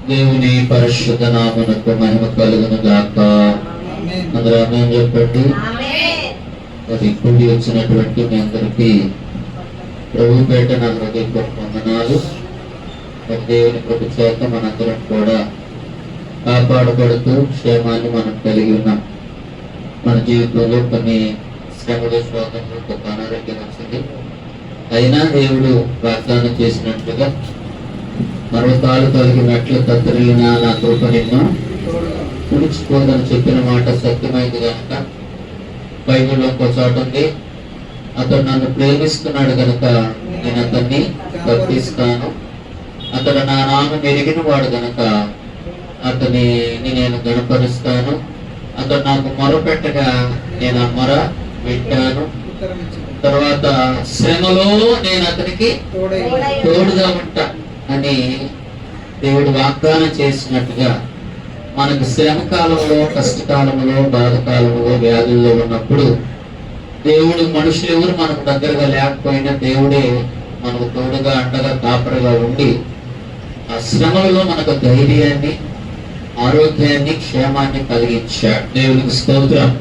దేవుని పరిశుద్ధ నామమునకు మహిమ కలుగును గాక. అందరూ ఆమేన్ చెప్పండి. మరి కూడి వచ్చినటువంటి మీ అందరికీ ప్రభు పేట నా హృదయపూర్వక వందనాలు. మరి దేవుని కృప చేత మనందరం కూడా కాపాడబడుతూ క్షేమాన్ని మనం కలిగి ఉన్నాం. మన జీవితంలో కొన్ని శ్రమలు, శోధనలు, కొంత అనారోగ్యం వచ్చింది. అయినా దేవుడు వాగ్దానం చేసినట్లుగా పర్వతాలు తొలగినట్లు తత్తరిల్లిన నా కృప నిన్ను తుడిచిపోదని చెప్పిన మాట సత్యమైంది కనుక బైబిల్లో ఇంకో చోట ఉంది, అతడు నన్ను ప్రేమిస్తున్నాడు కనుక నేను అతన్ని తప్పిస్తాను, అతడు నా నామం ఎరిగిన వాడు కనుక అతని నేను గణపరుస్తాను, అతడు నాకు మొరపెట్టగా నేను ఆ మొర వింటాను, తర్వాత శ్రమలో నేను అతనికి తోడుగా ఉంటా అని దేవుడు వాగ్దానం చేసినట్టుగా మనకు శ్రమ కాలంలో, కష్టకాలంలో, బాధకాలంలో, వ్యాధుల్లో ఉన్నప్పుడు దేవుడు మనుషులు ఎవరు మనకు దగ్గరగా లేకపోయినా దేవుడే మనకు తోడుగా అండగా కాపరగా ఉండి ఆ శ్రమలలో మనకు ధైర్యాన్ని, ఆరోగ్యాన్ని, క్షేమాన్ని కలిగించాడు. దేవునికి స్తోత్రం.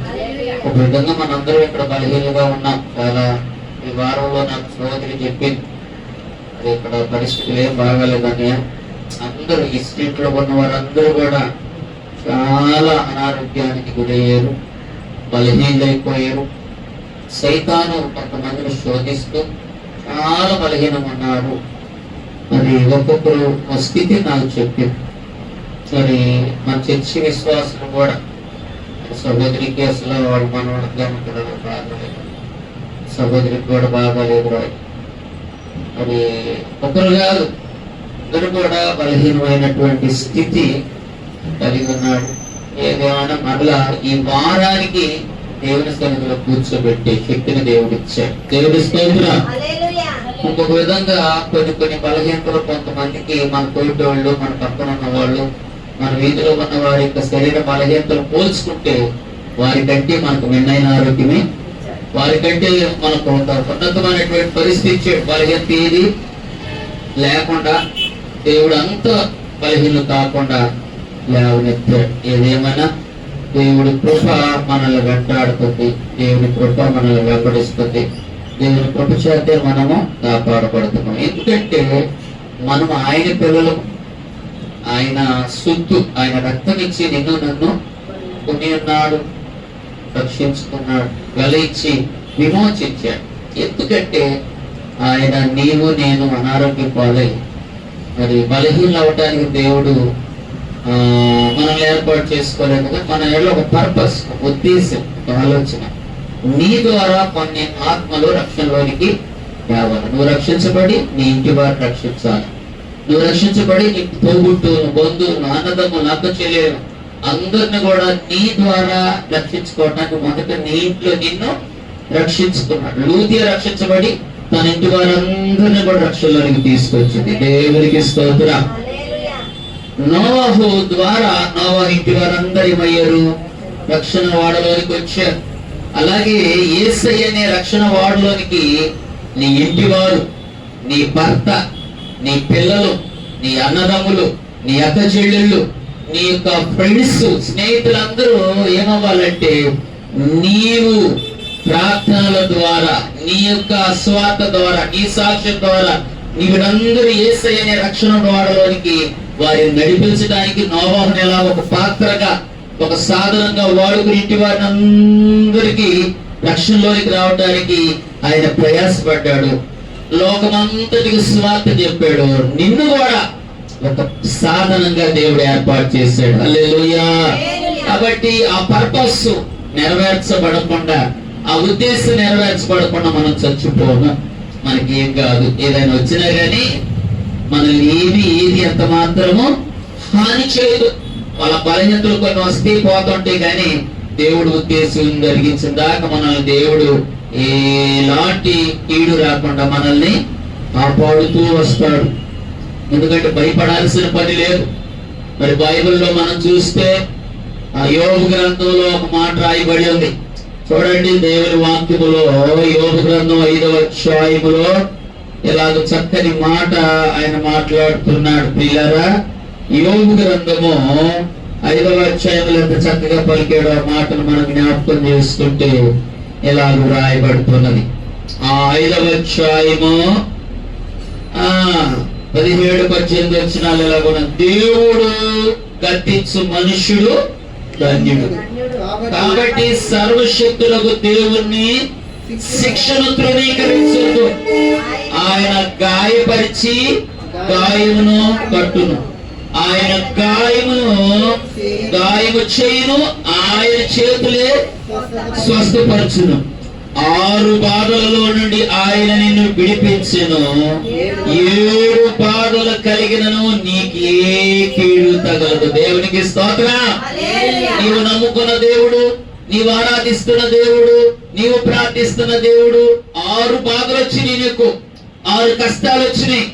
ఒక విధంగా మనందరం ఇక్కడ బలహీనంగా ఉన్నాం. చాలా ఈ వారంలో నాకు సోదరి చెప్పింది, ఇక్కడ పరిస్థితులు ఏం బాగాలేదని. అందరూ ఈ స్ట్రీట్ లో ఉన్న వారందరూ కూడా చాలా అనారోగ్యానికి గురయ్యారు, బలహీనైపోయారు. సైతాను కొంతమందిని శోధిస్తూ చాలా బలహీనం ఉన్నారు. మరి ఒక్కొక్కరు స్థితి నాకు చెప్పింది. మరి మన చర్చి విశ్వాసులు కూడా సహోదరికి అసలు వాళ్ళు మనవడంగా ఉంటారు, బాగాలేదు, సహోదరికి కూడా బాగాలేదు. మరి ఒకరు కాదు, ఇద్దరు కూడా బలహీనమైనటువంటి స్థితి కలిగి ఉన్నాడు. ఏదేమైనా మరలా ఈ వారానికి దేవుని సన్నిధిలో కూర్చోబెట్టే శక్తిని దేవుడు ఇచ్చాడు. దేవుడి స్తోత్రం. ఇంకొక విధంగా కొన్ని బలహీనతలు కొంతమందికి మన తోటి వాళ్ళు, మన పక్కన ఉన్న వాళ్ళు, మన వీధిలో ఉన్న వారి యొక్క శరీర బలహీనతలు పోల్చుకుంటే వారికంటే మనకు మెండైన ఆరోగ్యమే, వారికంటే మనకు ఉన్నతమైనటువంటి పరిస్థితి బలహీనత ఏది లేకుండా దేవుడు అంత బలహీనత కాకుండా లేవనెత్తాడు. ఏదేమైనా దేవుడి కృప మనల్ని వెంటాడుతుంది, దేవుడి కృప మనల్ని వెంబడిస్తుంది, దేవుని కృప చేతే మనము కాపాడబడుతున్నాం. ఎందుకంటే మనం ఆయన పిల్లలు, ఆయన సొత్తు, ఆయన రక్తం ఇచ్చి నిన్ను నన్ను కొని ఉన్నాడు, రక్షించుకున్నాడు, వెల ఇచ్చి విమోచించాడు. ఎందుకంటే ఆయన నీవు నేను అనారోగ్యం పాలై మరి బలహీనలు అవటానికి దేవుడు మనల్ని ఏర్పాటు చేసుకోలేదు. మన ఏళ్ళలో ఒక పర్పస్, ఒక ఉద్దేశం, ఒక ఆలోచన. నీ ద్వారా కొన్ని ఆత్మలు రక్షణలోనికి రావాలి. నువ్వు రక్షించబడి నీ ఇంటి వారు రక్షించాలి. నువ్వు రక్షించబడి నీ తోబుట్టువులు, బంధువులు, అన్నదమ్ములు, అక్క చెల్లెలు అందరిని కూడా నీ ద్వారా రక్షించుకోవడానికి మొదట నీ ఇంట్లో నిన్ను రక్షించుకున్నాడు. లూదియా రక్షించబడి తన ఇంటి వారందరినీ కూడా రక్షణలోనికి తీసుకొచ్చింది. దేవునికి స్తోత్రం. నోవాహు ద్వారా నోవా ఇంటి వారందరూ ఏమయ్యారు? రక్షణ వాడలోనికి వచ్చారు. అలాగే యేసయ్య అనే రక్షణ వాడలోనికి నీ ఇంటి వారు, నీ భర్త, నీ పిల్లలు, నీ అన్నదమ్ములు, నీ అక్క చెల్లెళ్ళు, నీ యొక్క ఫ్రెండ్స్, స్నేహితులందరూ ఏమవ్వాలంటే నీవు ప్రార్థనల ద్వారా, నీ యొక్క స్వార్థ ద్వారా, నీ సాక్ష్యం ద్వారా వీరందరూ యేసయ్య అనే రక్షణ వాడలోనికి వారిని నడిపించడానికి నోవాహుని ఎలా ఒక పాత్రగా, ఒక సాధనంగా వాడుకుని ఇంటి వారిని అందరికీ రక్షణలోనికి రావడానికి ఆయన ప్రయాసపడ్డాడు. లోకమంతటికి స్వార్థ చెప్పాడు. నిన్ను కూడా ఒక సాధనంగా దేవుడు ఏర్పాటు చేశాడు. హల్లెలూయా. కాబట్టి ఆ పర్పస్ నెరవేర్చబడకుండా, ఆ ఉద్దేశం నెరవేర్చబడకుండా మనం చచ్చిపోము. మనకి ఏం కాదు, ఏదైనా వచ్చినా కానీ మనల్ని ఏది ఎంత మాత్రము హాని చేయదు. వాళ్ళ బలహీనతలు కొన్ని వస్తే పోతుంటే కానీ దేవుడు ఉద్దేశం జరిగించిన దాకా మనల్ని దేవుడు ఎలాంటి కీడు రాకుండా మనల్ని కాపాడుతూ వస్తాడు. ఎందుకంటే భయపడాల్సిన పని లేదు. మరి బైబిల్లో మనం చూస్తే ఆ యోబు గ్రంథంలో ఒక మాట రాయబడి ఉంది. చూడండి, దేవుని వాక్యములో యోబు గ్రంథం 5వ అధ్యాయములో ఇలాగ చక్కని మాట ఆయన మాట్లాడుతున్నాడు. ప్రియులారా, యోబు గ్రంథము 5వ అధ్యాయంలో ఎంత చక్కగా పలికాడో ఆ మాటలు మనం జ్ఞాపకం చేసుకుంటే ఇలాగ రాయబడుతున్నది. ఆ 5వ అధ్యాయము 17-18 వచనాలు ఎలాగున్న, దేవుడు గద్దించు మనుష్యుడు ధన్యుడు. కాబట్టి సర్వశక్తులకు దేవుణ్ణి శిక్షను తృణీకరించొద్దు. ఆయన గాయపరిచి గాయమును కట్టును, ఆయన గాయము చేయును, ఆయన చేతులే స్వస్థపరచును. 6 బాధలలో నుండి ఆయన నిన్ను విడిపించెను, 7 బాధలు కలిగినను నీకు ఏ కీడు తగలదు. దేవునికి స్తోత్రం. నీవు నమ్ముకున్న దేవుడు, నీవు ఆరాధిస్తున్న దేవుడు, నీవు ప్రార్థిస్తున్న దేవుడు, 6 బాధలు వచ్చినాయి, నీకు 6 కష్టాలు వచ్చినాయి,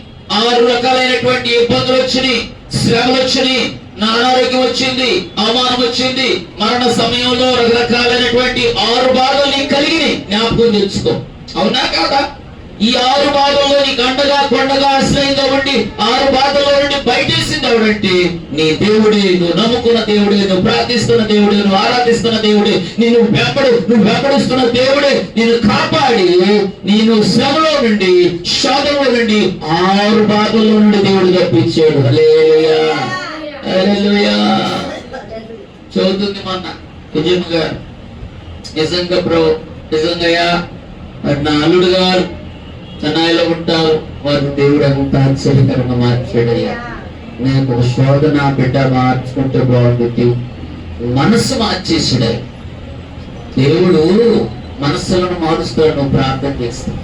6 రకాలైనటువంటి ఇబ్బందులు వచ్చినాయి, శ్రమలు వచ్చినాయి, నా అనారోగ్యం వచ్చింది, అవమానం వచ్చింది, మరణ సమయంలో రకరకాలైనటువంటి 6 బాధలు నీకు కలిగినాయి. జ్ఞాపకం తెచ్చుకో. అవునా కాదా? ఈ 6 బాధల్లో నీకు అండగా కొండగా ఆశ్రయంగా ఉండి 6 బాధల్లో నుండి బయటేసింది ఎవడంటే నీ దేవుడే, నువ్వు నమ్ముకున్న దేవుడే, నువ్వు ప్రార్థిస్తున్న దేవుడే, నువ్వు ఆరాధిస్తున్న దేవుడే, నువ్వు వెంబడిస్తున్న దేవుడే నిన్ను కాపాడి నేను శ్రమలో నుండి, శోధనలో నుండి, 6 బాధల్లో నుండి దేవుడు తప్పించాడు. హల్లెలూయా, హల్లెలూయా. చదువుతుంది మొన్న నిజంగా నిజంగా నా అల్లుడు గారు చెన్నైలో ఉంటారు, వారు దేవుడు అంత ఆశ్చర్యకరంగా మార్చాడయ్యా. నేను ఒక శోధన బిడ్డ మార్చుకుంటే బాగుంటుంది, మనస్సు మార్చేసాడు. దేవుడు మనస్సులను మారుస్తాడు. నువ్వు ప్రార్థన చేస్తావు.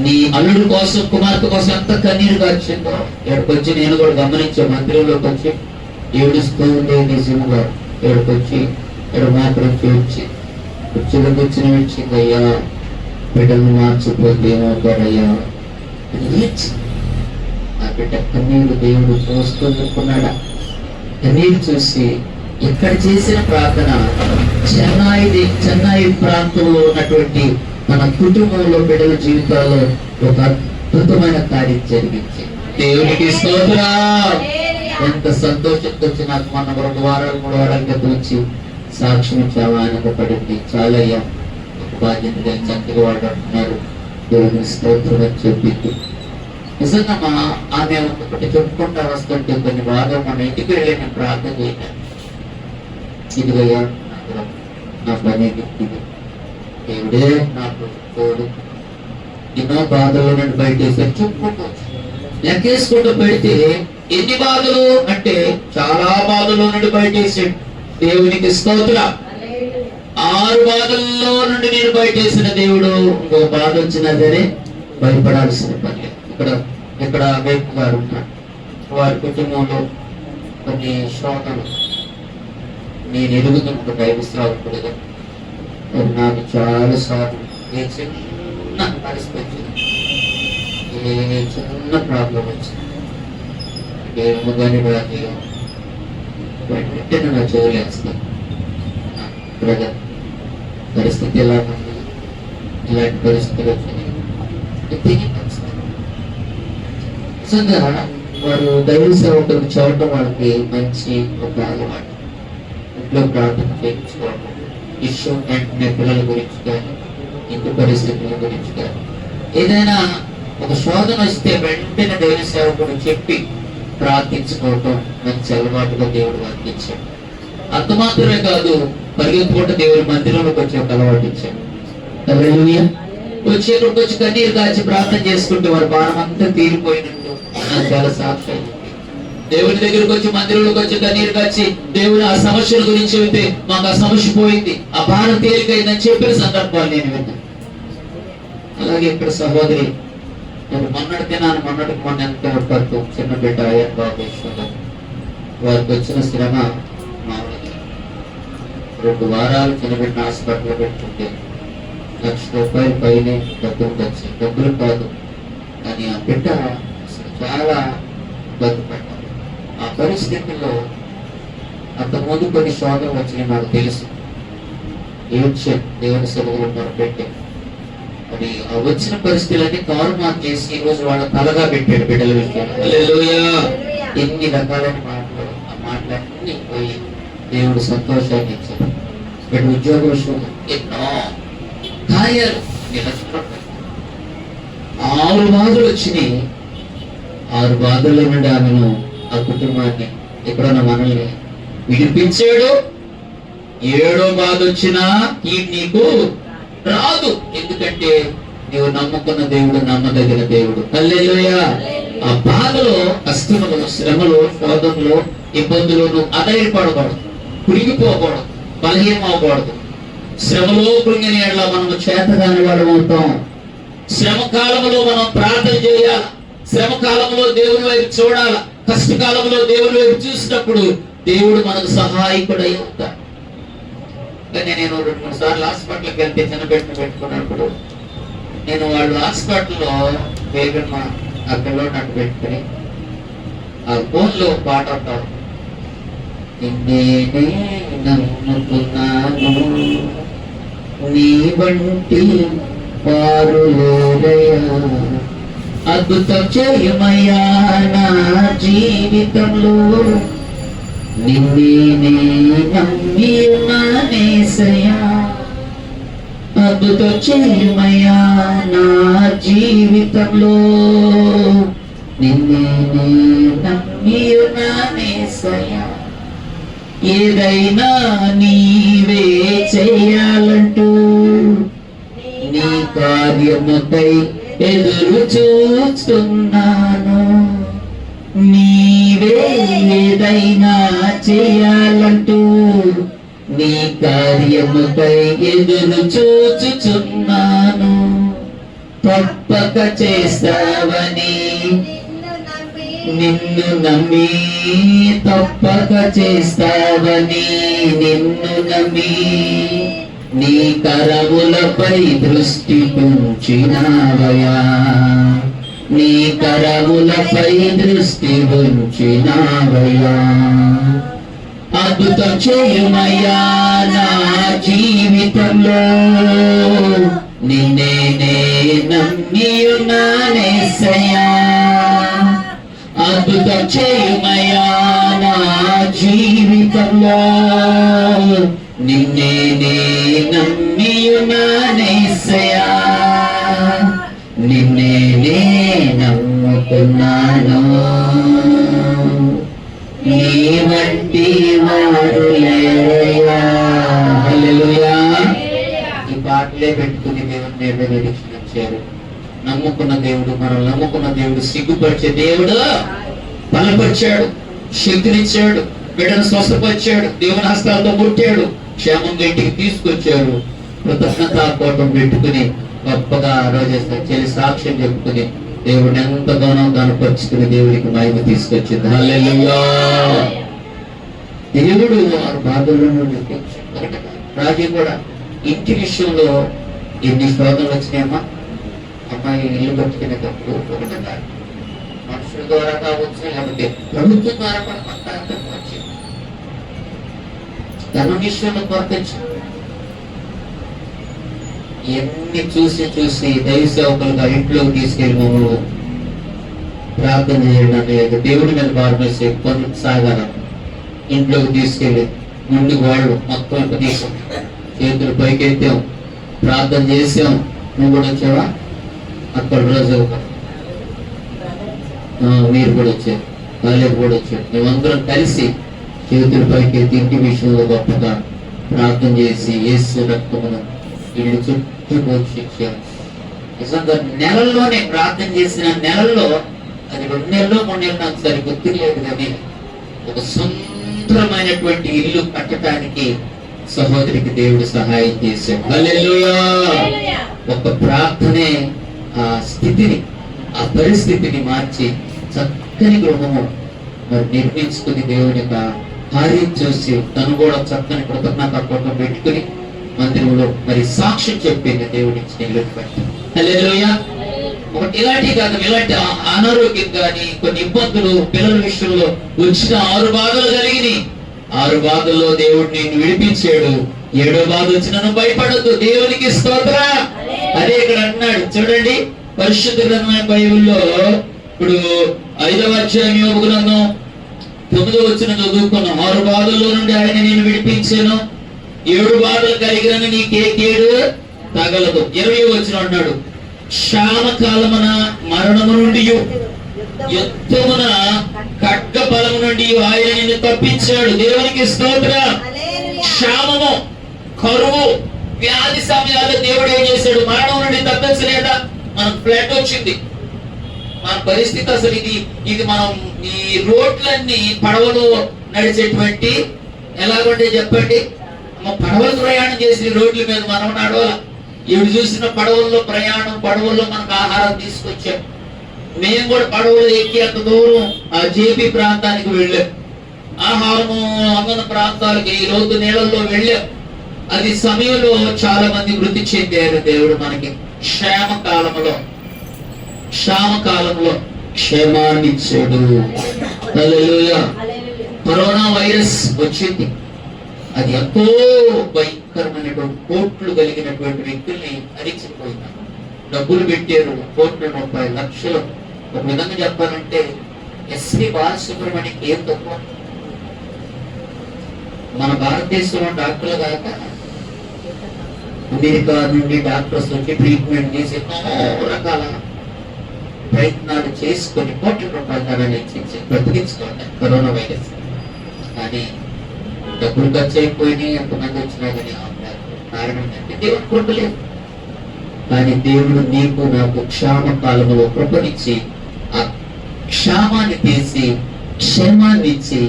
నీ అల్లుడు కోసం, కుమార్తె కోసం ఎంత కన్నీరు కాచిందో ఎక్కడికొచ్చి నేను కూడా గమనించే మందిరంలోకి వచ్చి ఏడుస్తూ ఉండే నిజంగా ఎక్కడికొచ్చి ఇక్కడ మాత్రం వచ్చి కూర్చుని వచ్చింది, అయ్యా బిడ్డను మార్చిపోతే ఏమవుతారయ్యా అని. ఆ బిడ్డ కన్నీరు దేవుడు చూస్తున్నాడా? కన్నీరు చూసి ఇక్కడ చేసిన ప్రార్థన చెన్నై ప్రాంతంలో ఉన్నటువంటి మన కుటుంబంలో బిడ్డల జీవితాల్లో ఒక అద్భుతమైన కార్యం జరిగింది. దేవునికి స్తోత్రం. ఎంత సంతోషంతో వచ్చి నాకు మొన్న 2 వారాలు 3 వారాల క్రితం వచ్చి సాక్ష్యం చాలా ఆనందపడింది. చాలా అయ్యా బాధ్యతగా చక్కగా వాళ్ళు అంటున్నారు, దేవుని స్తోత్రం అని చెప్పింది. నిజంగా ఆమె ఒకటి చెప్పుకుంటా వస్తుంటే కొన్ని బాగా మన ఇంటికి వెళ్ళి నేను ప్రార్థన చేయను, ఇదిగయ్యా నా పని ఇది, దేవుడే నాకు తోడు, ఎన్నో బాధలు నన్ను బయట చెప్పుకుంటూ లెక్కేసుకుంటూ పెడితే ఎన్ని బాధలు అంటే చాలా బాధలు నుండి బయటేసాడు. దేవునికి స్తోత్రం. 6 బాధల్లో నుండి నేను బయటేసిన దేవుడు. ఇంకో బాధ వచ్చినా సరే భయపడాల్సిన పని. ఇక్కడ వేపు గారు ఉన్నారు, వారి కుటుంబంలో కొన్ని శోధనలు నేను ఎదుగుతున్న దైవశ్రావకుడుగా నాకు చాలా సార్లు ఏ చిన్న పరిస్థితి, ఏ చిన్న ప్రాబ్లం వచ్చింది, ఏమో కానీ రాజు వెంటనే నా చదివేస్తాను. బ్రదర్ పరిస్థితి ఎలా ఉంది, ఇలాంటి పరిస్థితులు వచ్చినాయి. నిజంగా వారు దైవ సేవకులకు చూడటం వాళ్ళకి మంచి ఒక అలవాటు. ఇంట్లో ప్రార్థన చేయించుకోవడం, ఇష్యూ వెంటనే పిల్లల గురించి కానీ ఇంటి పరిస్థితుల గురించి కానీ ఏదైనా ఒక శోధన వస్తే వెంటనే దైవ సేవకుడు చెప్పి ప్రార్థించుకోవటం మంచి అలవాటుగా దేవుడు అందించాడు. అంత మాత్రమే కాదు, పరిగెత్తుకుంటే దేవుడి మందిరంలోకి వచ్చి ఒక అలవాటు ఇచ్చాడు. వచ్చేటప్పుడు వచ్చి కన్నీరు కాచి ప్రార్థన చేసుకుంటే వారి భారం అంతా తీరిపోయినట్టు నాకు చాలా సాక్ష్యం. దేవుడి దగ్గరకు వచ్చి మందిరంలోకి వచ్చి కన్నీరు కాచి దేవుడు ఆ సమస్యల గురించి చెబితే మాకు ఆ సమస్య పోయింది, ఆ భారం తేలికైందని చెప్పిన సందర్భాలు నేను విన్నాను. అలాగే ఇక్కడ సహోదరి నేను మొన్నటికి మొన్న ఎంత పడుతూ చిన్న బిడ్డ అయ్యారు బాబు, వారికి వచ్చిన శ్రమ 2 వారాలు చిన్న బిడ్డ హాస్పిటల్లో పెట్టుకుంటే ₹1,00,000 పైనే డబ్బులు వచ్చాయి. డబ్బులు కాదు కానీ ఆ బిడ్డ చాలా ఇబ్బంది పడ్డారు. ఆ పరిస్థితుల్లో అంతకుముందు కొన్ని శోధనలు వచ్చినాయి నాకు తెలుసు. ఏడ్చాను, దేవుని సెలవులు మొదలుపెట్టే మరి ఆ వచ్చిన పరిస్థితులన్నీ కారు మార్చేసి ఈ రోజు వాళ్ళ తలగా పెట్టాడు బిడ్డల విషయంలో. ఎన్ని రకాలైన బాధలన్నీ పోయి దేవుడు సంతోషాన్ని ఇచ్చాడు. ఇక్కడ ఉద్యోగ విషయంలో ఎన్నో కార్యాలు నిలబడ్డాయి. 6 బాధలు వచ్చినాయి. 6 బాధల్లో నుండి ఆమెను, ఆ కుటుంబాన్ని, ఎక్కడున్న మనల్ని విడిపించాడు. 7వ బాధ వచ్చినా ఈ నీకు రాదు. ఎందుకంటే నీవు నమ్ముకున్న దేవుడు నమ్మదగిన దేవుడు. హల్లెలూయా. ఆ బాధలో, కష్టములు, శ్రమలు, శోధనలు, ఇబ్బందులు నువ్వు అధైర్యపడకూడదు, కురిగిపోకూడదు, బలహీనం అవ్వకూడదు. శ్రమలో కృంగిన ఎడల మనము చేతగాని వాడు అవుతాం. శ్రమ కాలంలో మనం ప్రార్థన చేయాలి. శ్రమ కాలంలో దేవుని వైపు చూడాలి. కష్టకాలంలో దేవుని వైపు చూసినప్పుడు దేవుడు మనకు సహాయకుడై ఉంటాడు. కానీ నేను 2-3 సార్లు హాస్పిటల్కి వెళ్తే చిన్నబెట్టిన పెట్టుకున్నప్పుడు నేను వాళ్ళు హాస్పిటల్లో వేగమ్మ ఆ పిల్లలు నన్ను పెట్టుకుని ఆ ఫోన్లో పాట అంటారు, నిన్నే నమ్ముకున్నాను నీ వంటి వారు లేరయ్యా, అద్భుతం చేయమయ్యా నా జీవితంలో, నిన్నే నమ్మి ఉన్నానేసయ్యా, అద్భుతం చేయమయ్యా నా జీవితంలో, నిన్నే నమ్మి ఉన్నానేసయ్యా. ఏదైనా నీవే చేయాలంటూ నీ కార్యముకై ఎదురు చూస్తున్నాను. నీవే ఏదైనా చేయాలంటూ నీ కార్యముకై ఎదురు చూచుచున్నాను. తప్పక చేస్తావని నిన్ను నమ్మి, తప్పక చేస్తావని నిన్ను నమ్మి, నీ కరములపై దృష్టి ఉంచినావయా, నీ కరములపై దృష్టి ఉంచినావయా. అద్భుతం చేయమయ్యా నా జీవితంలో, నిన్నే నమ్మి ఉన్నానేసయ్యా, అద్భుతం చేయమయ్యా నా జీవితంలో, నిన్నే నమ్మి ఉన్నానేసయ్యా, నిన్నే నమ్ముకున్నాను నీ వంటి వారు లేరయ్యా. హల్లెలూయా. ఈ పాటలే పెట్టుకుని దేవుని నిరీక్షించారు. నమ్ముకున్న దేవుడు, మనం నమ్ముకున్న దేవుడు సిగ్గుపరిచే దేవుడు. బలపరిచాడు, శక్తినిచ్చాడు, బిడ్డను స్వస్థపరిచాడు, దేవుని హస్తాలతో ముట్టాడు, క్షేమంగా ఇంటికి తీసుకొచ్చారు. కృతజ్ఞతాపూర్వకం పెట్టుకుని గొప్పగా ఆ రోజు చెల్లి సాక్ష్యం చెప్పుకుని దేవుడిని ఎంతగానో కనపరుచుకుని దేవుడికి మహిమ తీసుకొచ్చింది. హల్లెలూయా. దేవుడు వారి బాధల్లో నుండి రాజు కూడా ఇంటి విషయంలో ఎన్ని శోధనలు వచ్చినాయమ్మా. అమ్మాయి ఇల్లు కట్టుకునేటప్పుడు ఒకటిగా మనుషుల ద్వారా కావచ్చు, లేకపోతే ప్రభుత్వం ద్వారా కూడా కొంత వచ్చింది. తన విషయంలో కొరత వచ్చింది. ఎన్ని చూసి దైవ సేవకులుగా ఇంట్లోకి తీసుకెళ్ళి మమ్మల్ని ప్రార్థన చేయడానికి దేవుడి మీద భారమేసి కొనసాగాల. ఇంట్లోకి తీసుకెళ్ళి ముందు వాళ్ళు మొత్తం తీసాం, చేతులు పైకెత్తాం, ప్రార్థన చేసాం. నువ్వు కూడా వచ్చావా? అక్కడ రోజు మీరు కూడా వచ్చారు, కాలేజీ కూడా వచ్చారు. మేమందరం కలిసి చేతుల పైకెత్తి ఇంటి విషయంలో గొప్పగా ప్రార్థన చేసి యేసు రక్తమును ఇల్లు చుట్టూ పోషించారు. నిజంగా నెలల్లోనే ప్రార్థన చేసిన నెలల్లో, అది 2 నెలలు 3 నెలలు నాకు సరి గుర్తులేదు, కానీ ఒక సుందరమైనటువంటి ఇల్లు కట్టడానికి సహోదరికి దేవుడు సహాయం చేశాడు. హల్లెలూయా. ఒక ప్రార్థనే ఆ స్థితిని, ఆ పరిస్థితిని మార్చి చక్కని గృహము మరి నిర్మించుకుని దేవుని యొక్క కార్యం చూసి తను కూడా చక్కని కృతజ్ఞతాపూర్వకం పెట్టుకుని మందిరంలో మరి సాక్ష్యం చెప్పింది దేవుడి ఇల్లు బట్టి. హల్లెలూయా. ఒకటి ఇలాంటి కాదు, ఇలాంటి అనారోగ్యం కానీ కొన్ని ఇబ్బందులు పిల్లల విషయంలో వచ్చిన 6 బాధలు కలిగినాయి. 6 బాధల్లో దేవుడు నిన్ను విడిపించాడు. 7వ బాధ వచ్చినను భయపడద్దు. దేవునికి స్తోత్రం. అదే ఇక్కడ అన్నాడు చూడండి, పరిశుద్ధ గ్రంథమైన బైబిల్లో ఇప్పుడు 5వ అధ్యాయం యోబు గ్రంథం 9వ వచనం చదువుకున్నాం. 6 బాధల్లో నుండి ఆయన నేను విడిపించాను, 7 బాధలు కలిగిన నీకే కీడు తగలదు. 20వ వచనం అన్నాడు, క్షామకాలమున మరణము నుండి యుద్ధమున ఖడ్గ బలము నుండి ఆయన నిన్ను తప్పించాడు. దేవునికి స్తోత్రం. క్షామము, కరువు, వ్యాధి సమయాల్లో దేవుడు ఏం చేశాడు? మరణం నుండి తప్పించలేదా? మనకు ఫ్లడ్ వచ్చింది, మన పరిస్థితి అసలు ఇది మనం ఈ రోడ్లన్నీ పడవలు నడిచేటువంటి ఎలాగుంటే చెప్పండి. పడవలు ప్రయాణం చేసి రోడ్ల మీద మనం నడవాల. ఇవి చూసిన పడవల్లో ప్రయాణం, పడవల్లో మనకు ఆహారం తీసుకొచ్చాం. మేము కూడా పడవలు ఎక్కి అంత దూరం ఆ జేపీ ప్రాంతానికి వెళ్ళాం. ఆహారము అంగన ప్రాంతాలకి ఈ లోతు నీళ్ళల్లో వెళ్ళాం. అది సమయంలో చాలా మంది మృతి చెందారు. దేవుడు మనకి క్షామకాలంలో క్షేమాన్ని ఇచ్చాడు. హల్లెలూయా. కరోనా వైరస్ వచ్చింది. అది ఎంతో భయంకరమైనటువంటి కోట్లు కలిగినటువంటి వ్యక్తుల్ని అరిచిపోయినారు. డబ్బులు పెట్టారు, కోట్ల రూపాయలు, లక్షలు. ఒక విధంగా చెప్పాలంటే ఎస్వి బాలసుబ్రహ్మణ్యం ఏం తక్కువ. మన భారతదేశంలో డాక్టర్లు కాక అమెరికా నుండి డాక్టర్స్ వచ్చి ట్రీట్మెంట్ చేసి ఎన్నో రకాల ప్రయత్నాలు చేసుకొని కోట్ల రూపాయల ధరలు ఇచ్చి బ్రతికించుకోండి కరోనా వైరస్. కానీ డబ్బులు ఖర్చు అయిపోయినాయి, ఎంతమంది వచ్చినా కానీ కారణం ఏంటంటే దేవుడు కృప లేదు. కానీ దేవుడు నీకు నాకు క్షామ కాలంలో కృపనిచ్చి ఆ క్షామాన్ని తీసి క్షేమాన్ని ఇచ్చి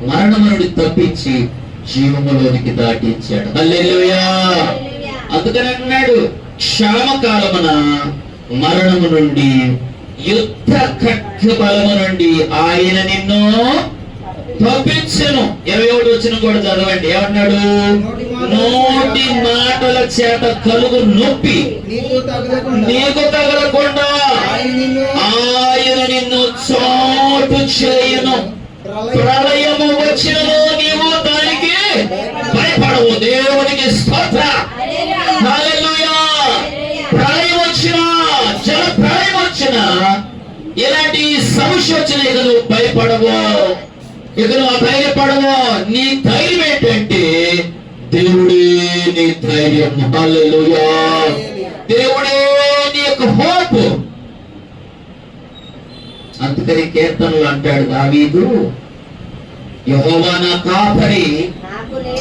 మరణము నుండి తప్పించి జీవములోనికి దాటించాడు. హల్లెలూయా. అందుకని అన్నాడు, క్షామకాలమున మరణము నుండి యుద్ధ ఖడ్గ బలము నుండి ఆయన నిన్ను తప్పించెను. 21వ వచనం కూడా చదవండి. ఏమన్నాడు? నోటి మాటల చేత కలుగు నొప్పి నీకు తగలకుండా ఆయన నిన్ను చోటు చేయను. ప్రళయము వచ్చినను నీవు దానికి భయపడవు. దేవునికి స్తోత్రం. హల్లెలూయా. ప్రళయం వచ్చినా, జల ప్రళయం వచ్చినా, ఇలాంటి సమస్య వచ్చినా ఇక నువ్వు భయపడవు, ఇక నువ్వు అధైర్యపడవు. నీ ధైర్యం ఏంటంటే దేవుడే నీ ధైర్యం. హల్లెలూయా. దేవుడే నీ యొక్క హోప్. అందుకని కీర్తనలు అంటాడు దావీదు, యెహోవా నా కాపరి,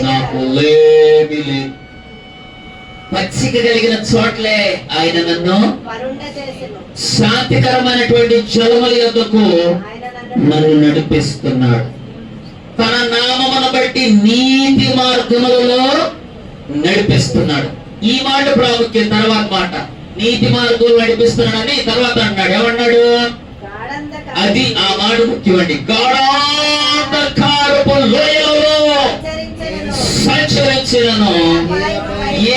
నాకు లేమి లేదు. పచ్చిక కలిగిన చోట్లే ఆయన నన్ను శాంతికరమైనటువంటి జలముల యొద్దకు నన్ను నడిపిస్తున్నాడు. తన నామమును బట్టి నీతి మార్గములలో నడిపిస్తున్నాడు. ఈ మాట ప్రాముఖ్యం. తర్వాత మాట నీతి మార్గంలో నడిపిస్తున్నాడని తర్వాత అన్నాడు. ఏమన్నాడు? అది ఆ మాట ముఖ్యమండి. గాఢాంధకారపు లోయలలో సంచరించినను ఏ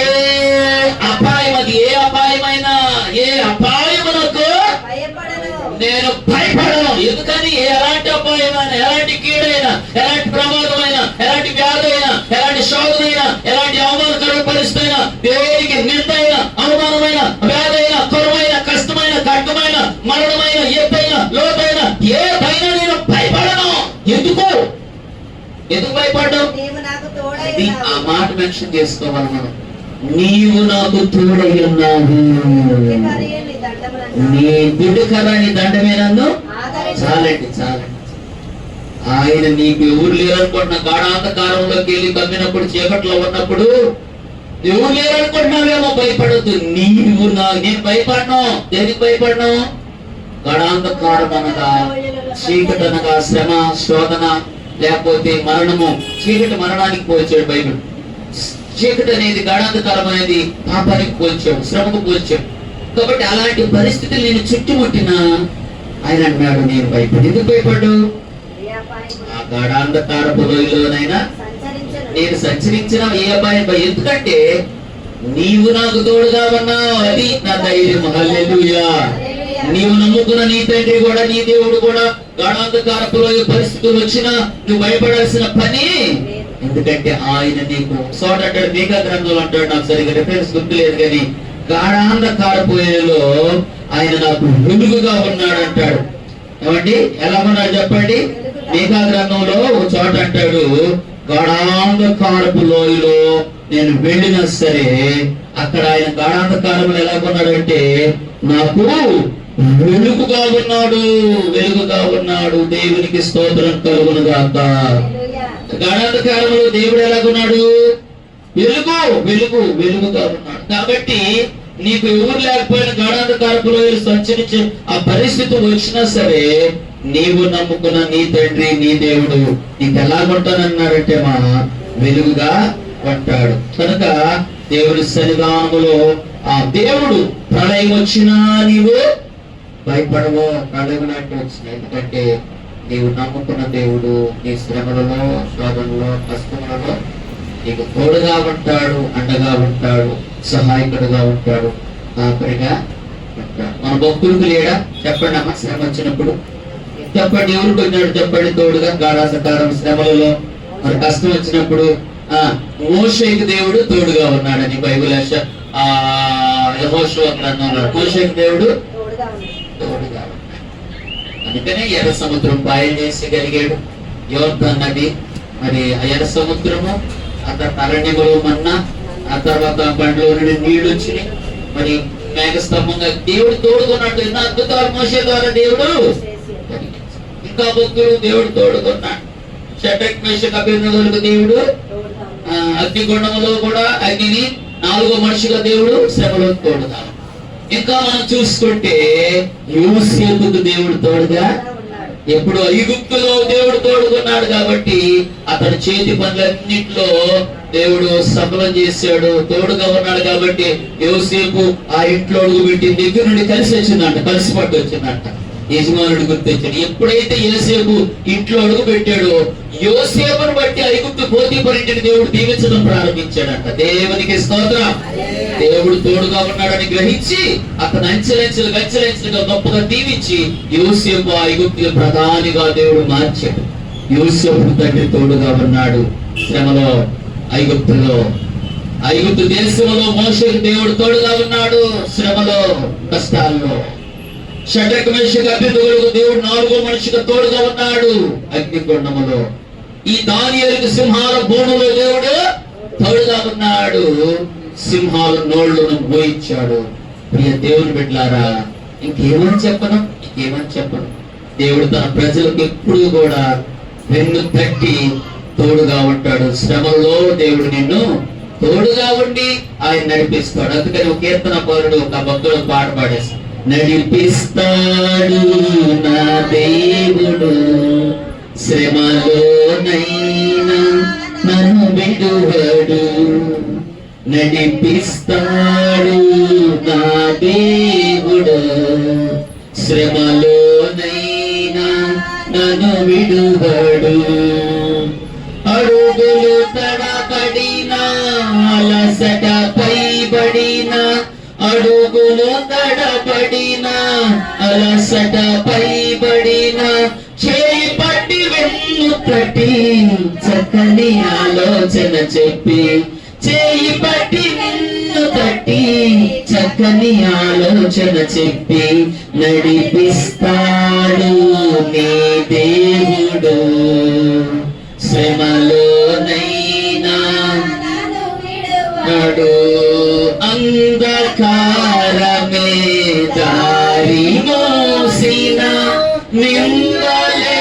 అపాయం, అది ఏ అపాయమైనా, ఏ అపాయమునకు నేను భయపడను. ఎందుకని? ఎలాంటి అపాయమైనా, ఎలాంటి కీడైనా, ఎలాంటి ప్రమాదమైనా, ఎలాంటి వ్యాధి అయినా, ఎలాంటి శోధనైనా, ఎలాంటి అవమానకర పరిస్థితి అయినా, దేనికి నిందైన, అవమానమైన, వ్యాధైన, కరువైన, కష్టమైన, ఖడ్గమైన, మరణమైన, ఎత్తైన, లోతైన ఏదైనా నేను భయపడను. ఎందుకు భయపడ్డావు? ఆ మాట మెన్షన్ చేసుకోవాలి మనం. నీవు నాకు తోడై ఉన్నావు, నీ దుడ్డుకర నీ దండమే నన్ను చాలండి. ఆయన నీకు ఎవరు లేరనుకుంటున్నా, గాఢాంధకారంలోకి వెళ్ళి కమ్మినప్పుడు, చీకట్లో ఉన్నప్పుడు ఎవరు లేరనుకుంటున్నావేమో, భయపడద్దు. నేను భయపడను. దేనికి భయపడను? గాఢాంధకారం అనగా చీకటి అనగా శ్రమ, శోధన, లేకపోతే మరణము. చీకటి మరణానికి పోల్చాడు బైబిల్. చీకటి అనేది, గాఢాంధకారం అనేది పాపానికి పోల్చాడు, శ్రమకు పోల్చాడు. కాబట్టి అలాంటి పరిస్థితులు నేను చుట్టుముట్టినా ఆయన అన్నాడు నేను భయపడి. ఎందుకు భయపడ్డు? ఆ గాఢాంధకారపు లోయలోనైనా నేను సంచరించిన ఏ అపాయం. ఎందుకంటే నీవు నాకు తోడుగా ఉన్నావు. అది నా ధైర్యం. హల్లెలూయా. నీవు నమ్ముకున్న నీ తండ్రి కూడా, నీ దేవుడు కూడా గాఢాంధకారపు లోయ పరిస్థితులు వచ్చినా నువ్వు భయపడాల్సిన పని. ఎందుకంటే ఆయన నీకు చోట అంటాడు, మీకా గ్రంథంలో అంటాడు, నాకు సరిగ్గా రిఫరెన్స్ గుర్తులేదు కానీ, గాఢాంధకారపు లోయలో ఆయన నాకు వెలుగుగా ఉన్నాడు అంటాడు. ఏమండి? ఎలా ఉన్నాడు చెప్పండి? మీకా గ్రంథంలో ఒక చోట అంటాడు, గాఢాంధకారపు లోయలో నేను వెళ్ళినా సరే, అక్కడ ఆయన గాఢాంధకారంలో ఎలా కొన్నాడంటే నాకు వెలుగుగా ఉన్నాడు, వెలుగుగా ఉన్నాడు. దేవునికి స్తోత్రం కలుగును గాక. గాఢాంధకారంలో దేవుడు ఎలాగున్నాడు? వెలుగుగా ఉన్నాడు. కాబట్టి నీకు ఎవరు లేకపోయినా గాఢాంధకారపులో సంచరించే ఆ పరిస్థితి వచ్చినా సరే, నీవు నమ్ముకున్న నీ తండ్రి నీ దేవుడు నీకు ఎలాగుంటానన్నాడంటే మా వెలుగుగా ఉంటాడు. కనుక దేవుడి సన్నిధానములో ఆ దేవుడు ప్రళయం వచ్చినా నీవు భయపడవో, ప్రళయం నాటి వచ్చిన. ఎందుకంటే నీవు నమ్ముకున్న దేవుడు నీ శ్రమలలో, శోధనలో, కష్టములలో నీకు తోడుగా ఉంటాడు, అండగా ఉంటాడు, సహాయకుడుగా ఉంటాడు, ఆఖరిగా ఉంటాడు. మన భక్తులకు లేడా? చెప్పండి అమ్మ, శ్రమ వచ్చినప్పుడు చెప్పండి, ఎవరికి వచ్చాడు చెప్పండి తోడుగా? గాఢాంధకారం శ్రమలలో, మరి కష్టం వచ్చినప్పుడు మోషేకి దేవుడు తోడుగా ఉన్నాడని బైబిల్ యెహోషువ గ్రంథంలో మోషేకి దేవుడు తోడుగా ఉన్నాడు. అందుకనే ఎర్ర సముద్రం పాయలు చేసేయగలిగాడు. యోర్దాను నది, మరి ఆ ఎర్ర సముద్రము, ఆ తర్వాత అరణ్యములో మన్నా, ఆ తర్వాత బండ్లో నుండి నీళ్లు వచ్చినాయి, మరి మేఘస్తంభంగా దేవుడు తోడుకున్నాడు. ఎన్నో అద్భుతాలు మోషే ద్వారా దేవుడు. ఇంకా భక్తులు దేవుడు తోడుకున్నాడు. షడ్రక్ మేషక్ అబేద్నెగోలకు దేవుడు అగ్నిగుండములో కూడా అగ్నిని 4వ మనిషిగా దేవుడు శ్రమలో తోడుగా. ఇంకా మనం చూసుకుంటే యోసేపుకు దేవుడు తోడుగా. ఎప్పుడు ఐగుప్తులో దేవుడు తోడుకున్నాడు కాబట్టి అతని చేతి పనులన్నింటిలో దేవుడు సఫలం చేశాడు, తోడుగా ఉన్నాడు. కాబట్టి యోసేపు ఆ ఇంట్లో అడుగు పెట్టి దగ్గర నుండి కలిసి వచ్చిందంట, కలిసి పట్టు వచ్చిందంట. యజమానుడు గుర్తొచ్చాడు. ఎప్పుడైతే యోసేపు ఇంట్లో అడుగు పెట్టాడో, యోసేపును బట్టి ఐగుప్తు పోతీఫరింటిని దేవుడు దీవించడం ప్రారంభించాడంట. దేవునికి స్తోత్రం. దేవుడు తోడుగా ఉన్నాడని గ్రహించి అతను అంచెలంచెలుగా గొప్పగా దీవించి యోసేపు ఐగుప్తు ప్రధానిగా దేవుడు మార్చాడు. యోసేపు తండ్రి తోడుగా ఉన్నాడు శ్రమలో, ఐగుప్తు దేశంలో. మోషేకు దేవుడు తోడుగా ఉన్నాడు శ్రమలో, కష్టాల్లో. షడ్రక్ మేషక్ అబేద్నెగోలకు దేవుడు 4వ మనిషిగా తోడుగా ఉన్నాడు అగ్నిగుండములో. ఈ దానియేలుకు సింహాల బోనులో దేవుడు తోడుగా ఉన్నాడు, సింహాల నోళ్లను మోయించాడు. ప్రియ దేవుని బిడ్డలారా, ఇంకేమని చెప్పను. దేవుడు తన ప్రజలకు ఎప్పుడు కూడా వెన్ను తట్టి తోడుగా ఉంటాడు. శ్రమలో దేవుడు నిన్ను తోడుగా ఉండి ఆయన నడిపిస్తాడు. అందుకని ఒక కీర్తన పౌరుడు, ఒక భక్తుడు పాట పాడేస్తాడు. నడిపిస్తాడు నా దేవుడు, శ్రమలోనైనా నన్ను విడువడు. నడిపిస్తాడు నా దేవుడు, శ్రమలోనైనా నన్ను విడువడు. అడుగులు తడబడినా, అలసట పైబడినా, అడుగులు తడబడినా, అలసట పైబడినా, చేయి పట్టి వెన్ను తట్టి చక్కని ఆలోచన చెప్పి, చేయి పట్టి వెన్ను తట్టి చక్కని ఆలోచన చెప్పి నడిపిస్తాడు నీ దేవుడు. శ్రమలోనైనా నడు, అంధకారమే దారి మోసిన, నిందలేడను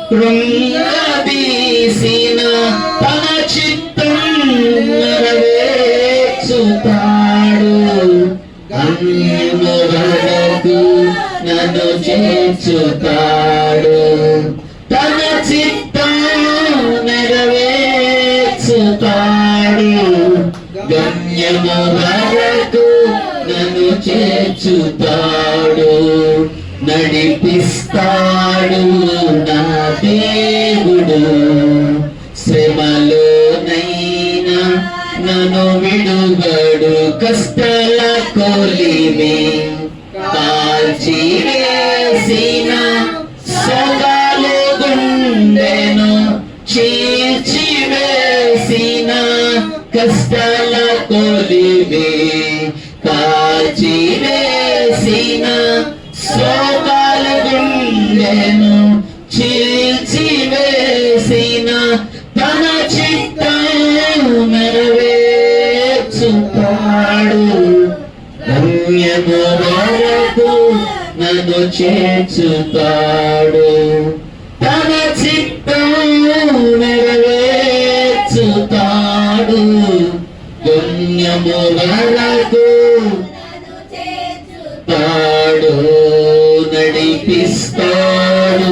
కృంగదీసిన, తన చిత్తం నెరవేర్చుతాడు. గమ్యము వరకు నన్ను చేర్చుతాడు, తన చిత్తం నెరవేర్చుతాడు. గమ్యము వరకు నన్ను చేర్చుతాడు. నడిపిస్తాడు నా దేవుడు, శ్రమలోనైనా నన్ను విడువడు. కష్టాల కొలిమి కాల్చివేసిన, సోగాలు గుండెను చీల్చివేసిన, కష్టాల కొలిమి కాల్చివేసిన, సోగాలు గుండెను చేర్చుతాడు, తన చిత్తం నెరవేర్చుతాడు, పుణ్యములకు తాడు నడిపిస్తాడు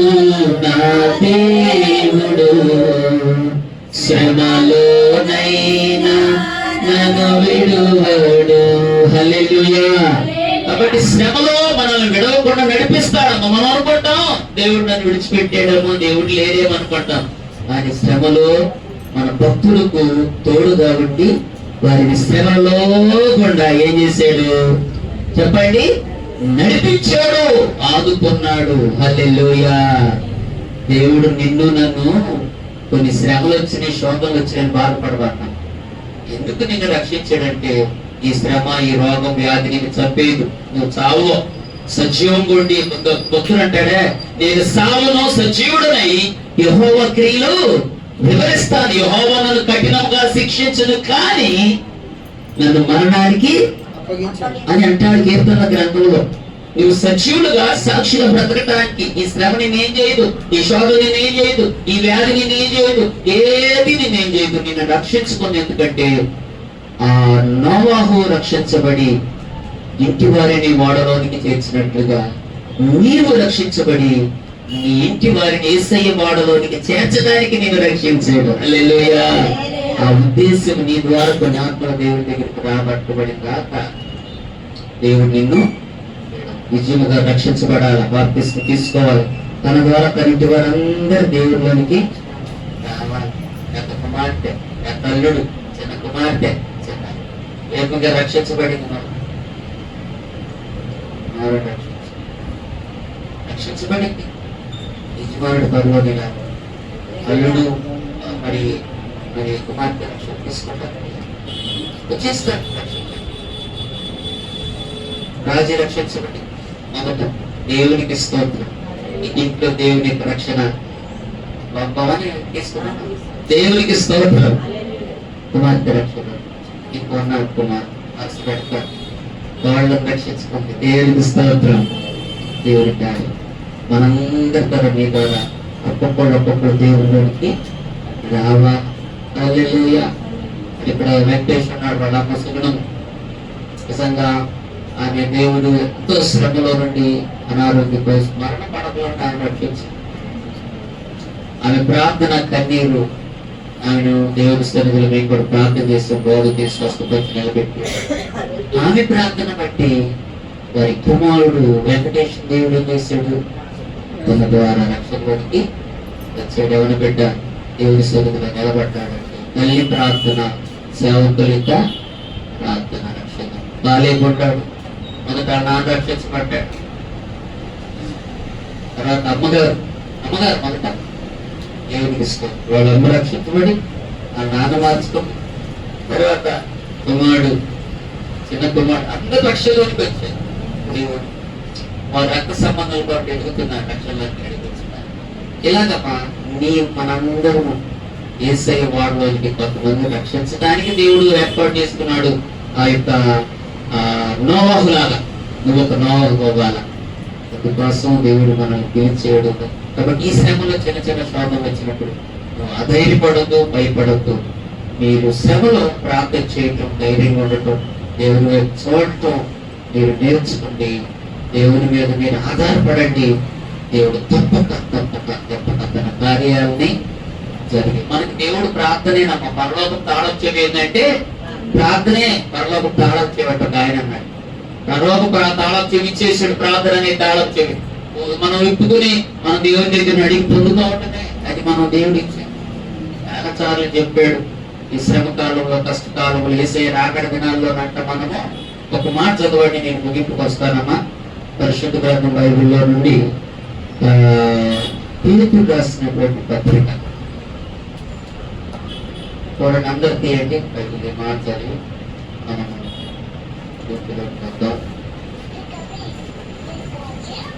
నా దేవుడు, శ్రమలోనైనా నన్ను విడువడు. హల్లెలూయా. కాబట్టి శ్రమలో మనల్ని విడవకుండా నడిపిస్తాడమ్మా. మనం అనుకుంటాం దేవుడు నన్ను విడిచిపెట్టాడేమో, దేవుడు లేదేమనుకుంటాం. కానీ శ్రమలో మన భక్తులకు తోడు కాబట్టి వారిని శ్రమలో గుండా ఏం చేశాడు చెప్పండి? నడిపించాడు, ఆదుకున్నాడు. హల్లెలూయా. దేవుడు నిన్ను నన్ను కొన్ని శ్రమలు వచ్చినాయి, శోధనలు వచ్చినాయని బాధపడబడ్డా. ఎందుకు నిన్ను రక్షించాడంటే ఈ శ్రమ, ఈ రోగం, వ్యాధి నీకు చంపేదు, నువ్వు చావు. సజీవం గుండి భక్తుడు అంటాడే, నేను సావును సజీవుడనై యెహోవా క్రియలు వివరిస్తాను. యెహోవా నన్ను కఠినంగా శిక్షించను, కానీ నన్ను మరణానికి అని అంటాడు కీర్తన గ్రంథంలో. నువ్వు సజీవులుగా సాక్షిగా బ్రతకటానికి ఈ శ్రమ నేనేం చేయదు, ఈ శోధ నేనేం చేయదు, ఈ వ్యాధి నేనేం చేయదు, ఏది నేనేం చేయదు, నిన్ను రక్షించుకుని. ఎందుకంటే ఆ నోవాహు రక్షించబడి ఇంటి వారిని ఓడలోనికి చేర్చినట్లుగా నీవు రక్షించబడి నీ ఇంటి వారిని యేసయ్య ఓడలోనికి చేర్చడానికి నేను రక్షించాడు. హల్లెలూయా. ఆ ఉద్దేశం నీ ద్వారా కొన్ని ఆత్మల దేవుడి దగ్గరికి రాబట్టబడిన కాక దేవుడు నిన్ను నిజముగా రక్షించబడాలి, బాప్తిస్మం తీసుకోవాలి. తన ద్వారా తన ఇంటి వారందరూ దేవుడిలోనికి రావాలి. పెద్ద కుమార్తె, పెద్ద అల్లుడు, చిన్న కుమార్తె ఏకంగా రక్షించబడింది. మనం రక్షించబడింది. యజమానుడు పరువు అల్లుడు మరి మరి కుమార్తె రక్షణ తీసుకుంటారు, వచ్చేస్తారు. రాజు రక్షించబడి మొదట దేవునికి స్తోత్రం. ఇంట్లో దేవుని యొక్క రక్షణ భవాన్ని తీసుకున్నాను, దేవునికి స్తోత్రం. కుమార్తె రక్షణ ఇంకొన్నాడు, కుమార్ పెడతారు, వాళ్ళని రక్షించుకుంది, దేవునికి స్తోత్రం. దేవుడి కార్యం మనందరి ద్వారా మీ ద్వారా ఒక్కొక్కడు దేవుడిలోనికి రావా. హల్లెలూయా. ఇక్కడ వెంకటేష్ ఉన్నాడు, వాళ్ళ అమ్మ సుగుణం. నిజంగా ఆమె దేవుడు ఎంతో శ్రమలో నుండి అనారోగ్యంతో మరణ పడకుండా ఆమె రక్షించి ఆమె ప్రార్థన కన్నీరు ఆమెను దేవుడి సన్నిధిలో మేము కూడా ప్రార్థన చేస్తూ బాగు చేసి స్వస్థపరిచి నిలబెట్టి ఆమె ప్రార్థన బట్టి వారి కుమారుడు వెంకటేష్ దేవుడు ఏం చేశాడు? తన ద్వారా రక్షణలోనికి వచ్చాడు. ఎవరి బిడ్డ దేవుడి సన్నిధిలో నిలబడ్డాడంటే తల్లి ప్రార్థన, సేవకులిత ప్రార్థన రక్షణ. బాలేకుంటాడు, మొదట నాన్న రక్షించబడ్డాడు, తర్వాత అమ్మగారు మొదట దేవుడికి ఇష్టం, వాళ్ళ అమ్మ రక్షించబడి ఆ నాన్న మార్చుకొని తర్వాత కుమారుడు, చిన్న కుమారుడు అందరు రక్షణలోకి వచ్చారు. దేవుడు వారి రక్త సంబంధాలు కూడా ఎదుగుతున్నారు, రక్షణలోకి ఎదుగుతున్నారు. ఇలాగమ్మా మనందరము యేసయ్య వారిలోకి కొంతమంది రక్షించడానికి దేవుడు ఏర్పాటు చేసుకున్నాడు. ఆ యొక్క నోవాహులాగా నువ్వు ఒక నోవాహు అవ్వాలా, అందుకోసం దేవుడు మనల్ని పిలిచేయడు. కాబట్టి ఈ శ్రమలో చిన్న చిన్న శోధనలు వచ్చినప్పుడు నువ్వు అధైర్యపడద్దు, భయపడద్దు. మీరు శ్రమలో ప్రార్థన చేయటం, ధైర్యంగా ఉండటం, దేవుని మీద చూడటం మీరు నేర్చుకోండి. దేవుని మీద మీరు ఆధారపడండి. దేవుడు తప్పక తన కార్యాలని జరిగి మనకి దేవుడు ప్రార్థనే నమ్మ. పరలోకం తాళం చెవి ఏంటంటే ప్రార్థనే. పరలోకం తాళం చెవి ఒక ఆయన అన్నాడు, పరలోకం తాళం చెవి ఇచ్చేసాడు, ప్రార్థన అనే తాళం చెవి. మనం ఇప్పుకుని మనం దేవుని దగ్గర అడిగి పొందుతూ ఉంటనే అది మనం దేవుడి ఇచ్చాడు. చాలా సార్లు చెప్పాడు, ఈ శ్రమ కాలంలో, కష్టకాలంలో, యేసయ్య రాకడ దినాల్లో అంట మనము ఒక మాట చదవండి, నేను ముగింపుకు వస్తానమ్మా. పరిశుద్ధ గ్రంథం బైబిల్లో నుండి తీర్పు రాసినటువంటి పత్రిక చూడండి, అందరు తీయండి. బైబిల్ మాట చదివి మనము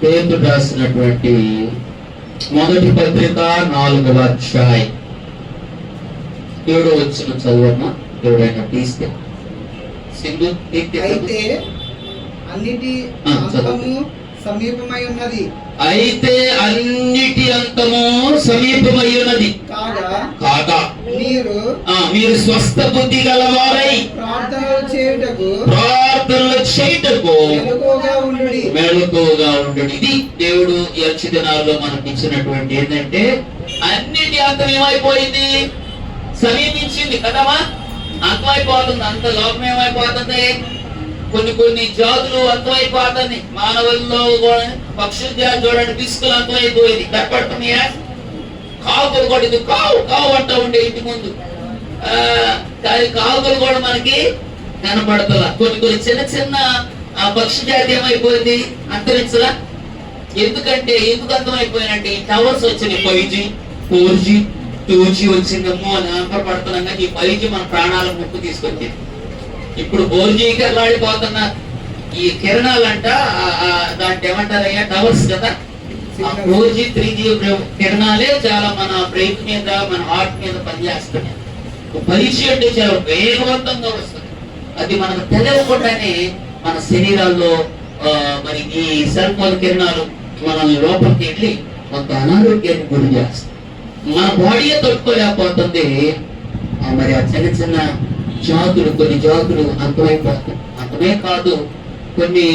పేతురు రాసినటువంటి మొదటి పత్రిక 4వ అధ్యాయం 7వ వచనం చదువమ్మా. ఎవరైనా తీస్తే సింధు అయితే అన్నిటి అంతము సమీపమై ఉన్నది. అయితే అన్నిటి అంతము సమీపమై ఉన్నది కాగా మీరు స్వస్థ బుద్ధి గలవారై ప్రార్థనలు చేయుటకు మెలకువగా ఉండు. ఇది దేవుడు ఈ అక్షి దినాల్లో మనకి ఇచ్చినటువంటి ఏంటంటే అన్నిటి అంతం ఏమైపోయింది, సమీపించింది కదమ్మా. అంతమైపోతుంది, అంత లోకం ఏమైపోతుంది. కొన్ని జాతులు అంతమైపోతుంది. మానవుల్లో పక్షుల జాతి చూడండి, పిసుకులు అంతమైపోయింది, కనపడుతున్నాయా? కాకులు కూడా ఇది కావు కావు అంటూ ఉండే ఇంటి ముందు, కానీ కాకులు కూడా మనకి కనపడతలా. కొన్ని చిన్న చిన్న పక్షి జాతి ఏమైపోయింది, అంతరించలా. ఎందుకు అంతమైపోయినంటే ఈ టవర్స్ వచ్చినాయి, 5G 4G 2G వచ్చిందేమో అని పడుతున్నాం. కానీ ఈ 5G మన ప్రాణాల ముప్పు తీసుకొచ్చింది. ఇప్పుడు 4Gకి అల్లాడిపోతున్న ఈ కిరణాలంట, దాంట్లో ఏమంటారయ్యా, టవర్స్ కదా. 4G 3G కిరణాలే చాలా మన బ్రెయిన్ మీద, మన హార్ట్ మీద పనిచేస్తున్నాయి. 5G అంటే చాలా వేగవంతంగా వస్తుంది. అది మనకు తెలియకుండానే మన శరీరాల్లో మరి ఈ సెల్ ఫోన్ కిరణాలు మనల్ని లోపలికి వెళ్ళి కొంత అనారోగ్యాన్ని గురి చేస్తాయి. మన బాడీయే తట్టుకోలేకపోతుంది. మరి ఆ చిన్న కొన్ని జాతులు అంతమైపోతాయి. అంతమే కాదు, కొన్ని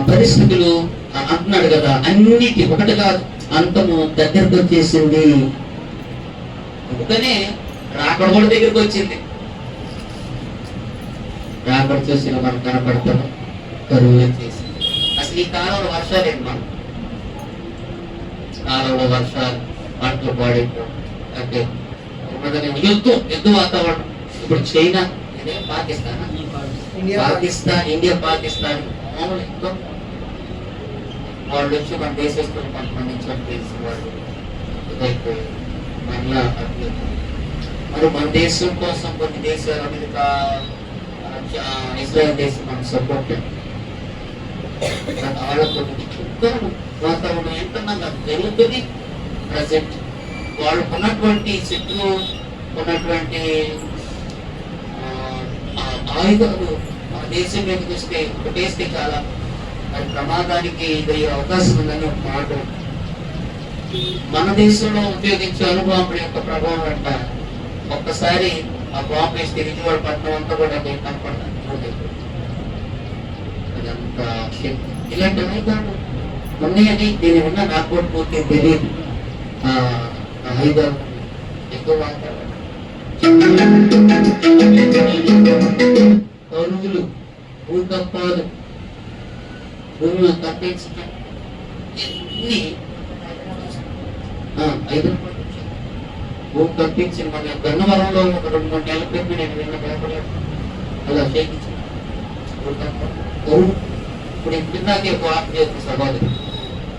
పరిస్థితులు అంటున్నాడు కదా, అన్నిటి ఒకటి కాదు, అంతము దగ్గరకు వచ్చేసింది. అందుకనే రాకడ కూడా దగ్గరకు వచ్చింది. రాకడ చూసి మనం కనపడతాము, కరువు వచ్చేసి. అసలు ఈ కాలంలో వర్షాలు ఏంటి, మనం కాలంలో వర్షాలు, పంటలు పాడైపోవడం, అంటే యుద్ధ వాతావరణం. ఇప్పుడు చైనా, ఇండియా పాకిస్తాన్ మామూలు యుద్ధం. వాళ్ళు వచ్చి మన దేశస్తులు కొంతమంది తెలిసి వాళ్ళు ఇదైపోయారు. మరి మన దేశం కోసం కొన్ని దేశాలు, అమెరికా, ఇజ్రాయెల్ దేశం మనం సపోర్ట్. వాతావరణం ఎంత జరుగుతుంది ప్రజెంట్. వాళ్ళకు ఉన్నటువంటి చుట్టూ ఉన్నటువంటి ఆయుధాలు మన దేశం మీదకి వస్తే ఒకటేస్తే చాలా అది ప్రమాదానికి ఎదురయ్యే అవకాశం ఉందని ఒక మాట. మన దేశంలో ఉపయోగించే అణుబాంబుల యొక్క ప్రభావం అంట, ఒక్కసారి ఆ బాంబు వేసి తిరిగి వాడు పట్టణం అంతా కూడా కనపడతాను. అదంతా ఇలాంటి ఆయుధాలు ఉన్నాయని దీని ఉన్న నాకు కూడా పూర్తి తెలియదు. ఆయుధాలు ఎక్కువ వాతావరణం, కరువులు, భూకంపాలు, భూమిలో కట్టించడం, ఎన్ని భూమి కట్టించిన మన గన్నవరంలో ఒక 2-3 నెలల క్రితం నేను విన్న పేపర్లో అలా చేయించాను. ఇప్పుడు ఇందాకే వార్త చేసిన సభలు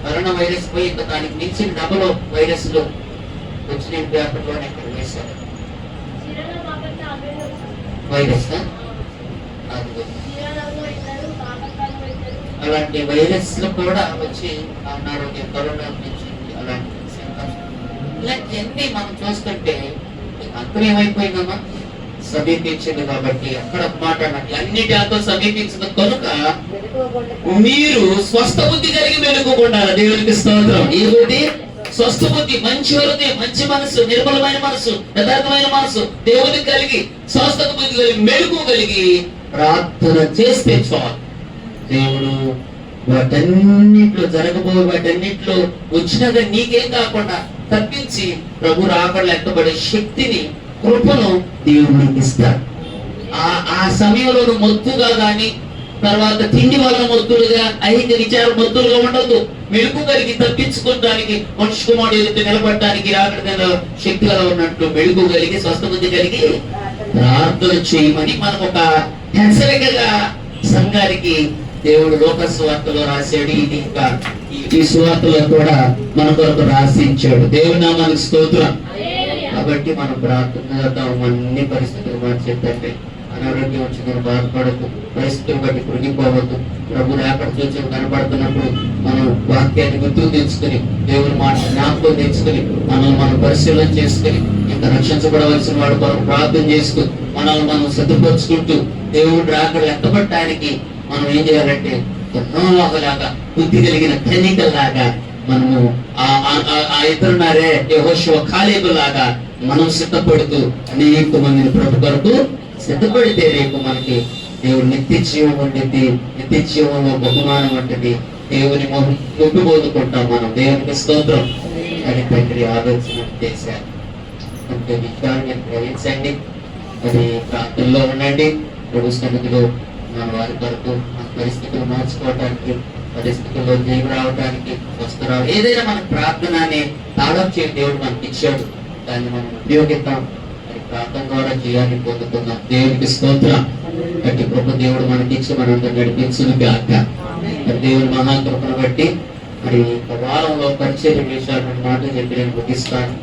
కరోనా వైరస్ పోయి ఇంకా దానికి మించిన డబల్ వైరస్లు వచ్చిన పేపర్లోనే ఇక్కడ వేశారు. వైరస్ అలాంటి వైరస్లు కూడా వచ్చి అనారోగ్యం, కరోనా నుంచి అలాంటి ఇలాంటివన్నీ మనం చూస్తుంటే అక్కడ ఏమైపోయిందమ్మా, సమీపించింది. కాబట్టి అక్కడ మాట అన్నిటి అంతా సమీపించిన కనుక మీరు స్వస్థ బుద్ధి కలిగి మెలుగుకుంటారు. దేవునికి స్తోత్రం. ఏది స్వస్థ బుద్ధి, మంచి హృదయం, మంచి మనసు, నిర్మలమైన మనసు, యథార్థమైన మనసు దేవునికి కలిగి, స్వస్థత బుద్ధి కలిగి, మెలుగు కలిగి ప్రార్థన చేస్తే చాలు. దేవుడు వాటన్నిట్లో జరగబోయే వాటన్నిట్లో వచ్చినగా నీకేం కాకుండా తప్పించి ప్రభు రాకడ ఎక్కబడే శక్తిని, కృపను దేవుడు నీకు ఇస్తాడు. ఆ సమయంలో నువ్వు మొత్తుగా గాని, తర్వాత తిండి వలన మొత్తులుగా, ఐహిక విచార మొత్తులుగా ఉండదు. మెలుగు కలిగి తప్పించుకోవడానికి, మనిషి కుమారుడు ఎదుట నిలబడటానికి రాకడ శక్తిగా ఉన్నట్లు మెలుగు కలిగి, స్వస్థ బుద్ధి కలిగి ప్రార్థన చేయమని మనకు ఒక హెచ్చరికగా సంఘానికి దేవుడు లోక సువార్తలో రాశాడు. ఇది ఇంకా ఈ సువార్తలో కూడా మన కొరకు రాసించాడు. దేవుని నామానికి స్తోత్రం. కాబట్టి మనం ప్రార్థన చేద్దాం. అన్ని పరిస్థితులు మార్చేద్దంటే, అనారోగ్యం వచ్చిందని బాధపడద్దు, పరిస్థితులు బట్టి కృంగిపోవద్దు. ప్రభు రాకడ సూచన కనబడుతున్నప్పుడు మనం వాక్యాన్ని గుర్తుకు తెచ్చుకొని, దేవుని మాట జ్ఞాపకం తెచ్చుకొని, మనం పరిశీలన చేసుకొని, ఇంకా రక్షించబడవలసిన వాడు కొరకు ప్రార్థన చేసుకుని మనల్ని మనం సిద్ధపరుచుకుంటూ దేవుడు రాకడ ఎత్తబట్టడానికి మనం ఏం చేయాలంటే నోవహులాగా బుద్ధి కలిగిన కన్యకల్లాగా మనము ఆ ఇద్దరున్నారే యెహోషువ కాలేబు లాగా మనం సిద్ధపడుతూ అనేక మందిని ప్రభు కొరకు సిద్ధపడితే రేపు మనకి దేవుడు నిత్య జీవం వంటిది, నిత్య జీవంలో బహుమానం వంటిది, దేవుని మొగ్గు పొందుకుంటాం మనం. దేవునికి స్తోత్రం అని తండ్రి ఆలోచన చేశారు. అంటే విషయాన్ని గ్రహించండి, అది ప్రాంతంలో ఉండండి. ప్రభు సన్నిధిలో మన వారి కొరకు మన పరిస్థితులు మార్చుకోవడానికి, పరిస్థితుల్లో జయం రావడానికి, వస్తురావు ఏదైనా మన ప్రార్థనని తాళం చేసి దేవుడు మనకి ఇచ్చాడు. దాన్ని మనం ఉపయోగిద్దాం. మరి ప్రార్థన ద్వారా జయాన్ని పొందుతున్నాం. దేవునికి స్తోత్రం. అట్టి కృప దేవుడు మనకి ఇచ్చి మనంతా నడిపించును గాక. మరి దేవుని మహాకృపను బట్టి మరి వారంలో పరిచయం విషయాలు మాటలు చెప్పి నేను ముగిస్తాను.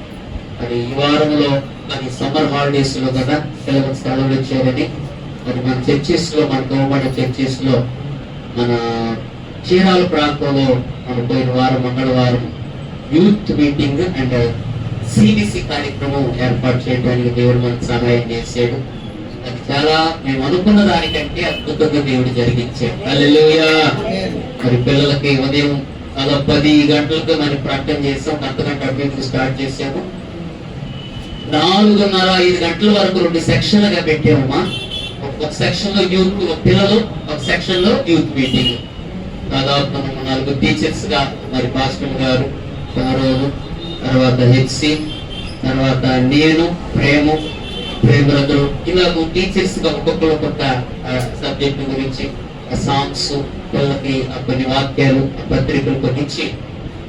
మరి ఈ వారంలో మరి సమ్మర్ హాలిడేస్ లో కదా పిల్లలకు సెలవులు ఇచ్చారని మరి మన చర్చెస్ లో, మన గవర్నమెంట్ చర్చెస్ లో, మన చీరాల ప్రాంతంలో మన పోయిన వారం మంగళవారం యూత్ మీటింగ్ అండ్ సిబిసి కార్యక్రమం ఏర్పాటు చేయడానికి దేవుడు మనకు సహాయం చేశాడు. అది చాలా మేము అనుకున్న దానికంటే అద్భుతంగా దేవుడు జరిగించాడు. హల్లెలూయా. మరి పిల్లలకి ఉదయం అలా 10 గంటలకు మరి ప్రకటన చేసాం. 10 గంటల అభివృద్ధి స్టార్ట్ చేసాము. 4:30-5 గంటల వరకు 2 సెక్షన్లుగా పెట్టామమ్మా. ఒక సెక్షన్ లో యూత్ పిల్లలు, ఒక సెక్షన్ లో యూత్ మీటింగ్. దాదాపు మనం 4 టీచర్స్ గా మరి పాస్టర్ గారు, తర్వాత హెచ్సి, తర్వాత నేను, ప్రేమలందరూ ఇలా టీచర్స్ గా ఒక్కొక్కరు ఒక్కొక్క సబ్జెక్ట్ గురించి సాంగ్స్, పిల్లలకి కొన్ని వాక్యాలు, పత్రికలు కొన్ని ఇచ్చి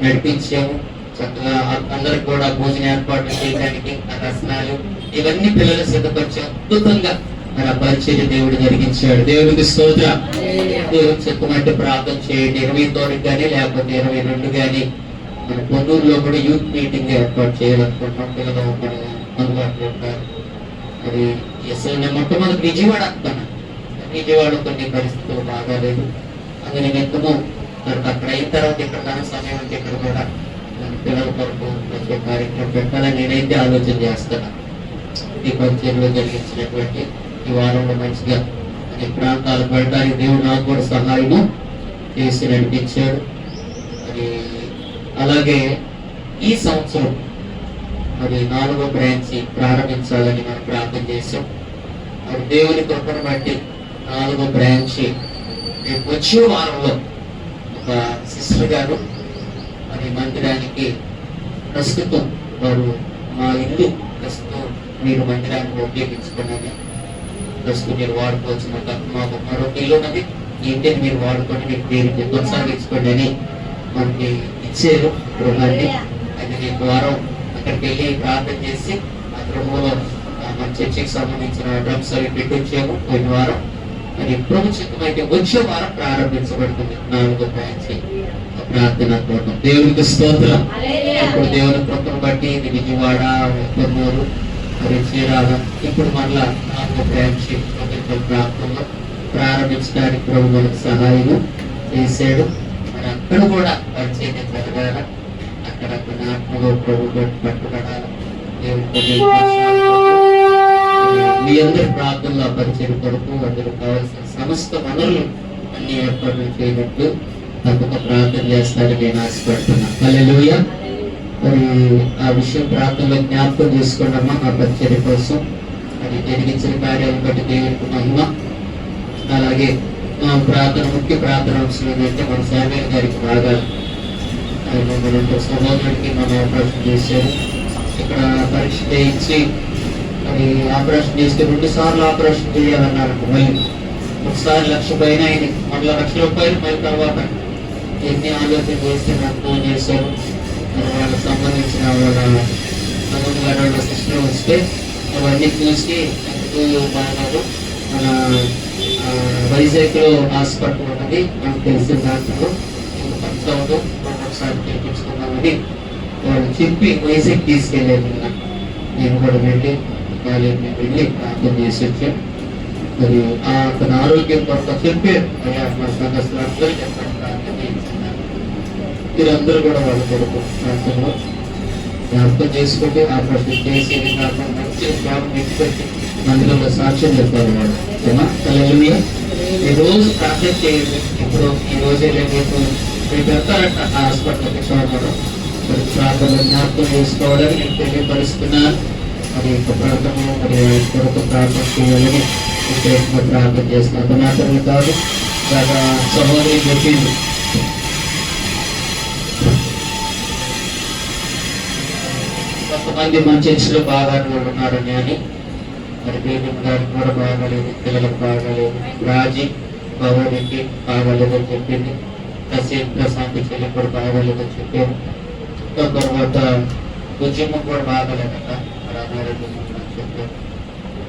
నడిపించాము. చక్కగా అందరికి కూడా భోజన ఏర్పాట్లు చేయడానికి రసనాలు ఇవన్నీ పిల్లలు సిద్ధపరిచి అద్భుతంగా మరి ఆ పరిచర్య దేవుడు జరిగించాడు. దేవుడికి స్తోత్రం. దేవుడు చెప్పమంటే ప్రార్థన చేయండి. 29 కానీ లేకపోతే 22 కానీ మన పొన్నూరులో కూడా యూత్ మీటింగ్ ఏర్పాటు చేయాలనుకుంటున్నాం. పిల్లలు మన అందుబాటులో ఉంటారు. మరి అసలు నేను మొట్టమొదటి విజయవాడ అనుకున్నాను. విజయవాడ కొన్ని పరిస్థితులు బాగాలేదు. అది నిమిత్తము మరి అక్కడ అయిన తర్వాత ఇక్కడ దాని సమయం అంటే ఇక్కడ కూడా పిల్లల కొరకు వచ్చే కార్యక్రమం పెట్టాలని నేనైతే ఆలోచన చేస్తాను. ఈ పరిచయంలో జరిగించినటువంటి ఈ వారంలో మంచిగా ఈ ప్రాంతాలు పెట్టడానికి దేవుడు నాకు కూడా సహాయము చేసి నడిపించాడు. మరి అలాగే ఈ సంవత్సరం మరి 4వ బ్రాంచ్ ప్రారంభించాలని మనం ప్రార్థన చేసాం. మరి దేవుని కృపను బట్టి 4వ బ్రాంచ్ వచ్చే వారంలో ఒక సిస్టర్ గారు మరి మందిరానికి ప్రస్తుతం వారు మా ఇల్లు ప్రస్తుతం మీరు మందిరానికి ఉపయోగించుకున్నది, ప్రస్తుతం మీరు వాడుకోవచ్చు. మాకు మరొక ఇల్లు ఉన్నది, ఈ ఇంటిని మీరు వాడుకొని మీకు పేరు కొనసాగించుకోండి అని మనకి ఇచ్చారు గృహాన్ని. అది నేను వారం అక్కడికి వెళ్ళి ప్రార్థన చేసి ఆ గృహంలో మన చర్చికి సంబంధించిన డ్రమ్స్ అవి పెట్టొచ్చాము పోయిన వారం. మరి ప్రభు చిత్తమైతే వచ్చే వారం ప్రారంభించబడుతుంది 4వ బ్రాంచ్ ప్రార్థన కోటం. దేవునికి స్తోత్రం. ఇప్పుడు దేవుని కృపను బట్టి ఇది విజయవాడ, పొన్నూరు, మరి చీరాల, ఇప్పుడు మళ్ళా 4వ బ్రాంచ్ ప్రాంతంలో ప్రారంభించడానికి ప్రభు మనకు సహాయం చేశాడు. మరి అక్కడ కూడా పరిచయం జరగాల, అక్కడ కొన్ని ఆత్మలో ప్రభు పట్టుబడాలి. మీ అందరి ప్రార్థనలో పరిచయం కొరకు అందరూ కావాల్సిన సమస్త వనరులు అన్ని ఏర్పాట్లు చేయనట్లు తప్పక ప్రార్థన చేస్తారని నేను ఆశపడుతున్నాను. హల్లెలూయా. మరి ఆ విషయం ప్రార్థనలో జ్ఞాపకం చేసుకోండమ్మా. ఆ పరిచర్య కోసం అది జరిగించిన కార్యాలను బట్టి దేవునికి మహిమ. అలాగే ప్రార్థన ముఖ్య ప్రార్థన అంశం ఏంటంటే మన శామ్యూల్ గారికి బాగా మన సహోదరుడికి మనం ఆపరేషన్ చేశారు. ఇక్కడ పరీక్ష చేయించి మరి ఆపరేషన్ చేస్తే 2 సార్లు ఆపరేషన్ చేయాలన్నారు. మళ్ళీ ఒకసారి 1,00,000 పైన అయింది, మళ్ళీ 1,00,000 రూపాయలు. మళ్ళీ తర్వాత ఎన్ని ఆలోచన చేస్తే నాకు ఫోన్ చేశారు. వాళ్ళకి సంబంధించిన వాళ్ళ సిస్టర్ వస్తే అవన్నీ చూసి బాగారు. మన వైజాగ్లో హాస్పిటల్ ఉన్నది, మనకు తెలిసిన డాక్టర్లు ఖర్చు ఒకసారి చేయించుకున్నామని వాళ్ళు చెప్పి వైజాగ్ తీసుకెళ్ళారు. నేను కూడా వెళ్ళి ప్రార్థన చేసి వచ్చాం. మరి అతని ఆరోగ్యం కొరకు చెప్పారు. అయ్యా మా సంఘస్థులు అందరూ చెప్పండి ప్రార్థన చేయించుకున్నారు. మీరందరూ కూడా వాళ్ళ కొరకు ప్రార్థనలో జ్ఞాపకం చేసుకుంటే ఆపరేషన్ చేసేది కాకుండా మంచి జ్ఞాపకం పెట్టి మందిరంలో సాక్ష్యం చెప్పారు వాళ్ళు. హల్లెలూయా. ఈ రోజు ప్రార్థన చేయండి. ఇప్పుడు ఈ రోజే రేపు వెళ్తారంట హాస్పిటల్కి చూడడం మరి ప్రార్థనలు జ్ఞాపకం చేసుకోవడానికి నేను తెలియపరుస్తున్నాను. మరి యొక్క ప్రార్థన మరి కొరకు ప్రార్థన చేయాలని విశేషంగా ప్రార్థన చేస్తున్నాను. మాత్రమే కాదు సహోదరి చెప్పింది కొంతమంది మన చర్చిలో బాగానే ఉన్నారని అని మరి బేబీ గారికి కూడా బాగాలేదు, పిల్లలకు బాగాలేదు, రాజీ బాగోనికి బాగాలేదని చెప్పింది, ప్రశాంతి చెల్లి కూడా బాగాలేదని చెప్పారు. తర్వాత ఉద్యమం కూడా బాగాలేదట మరి అనారోగ్యం అని చెప్పారు.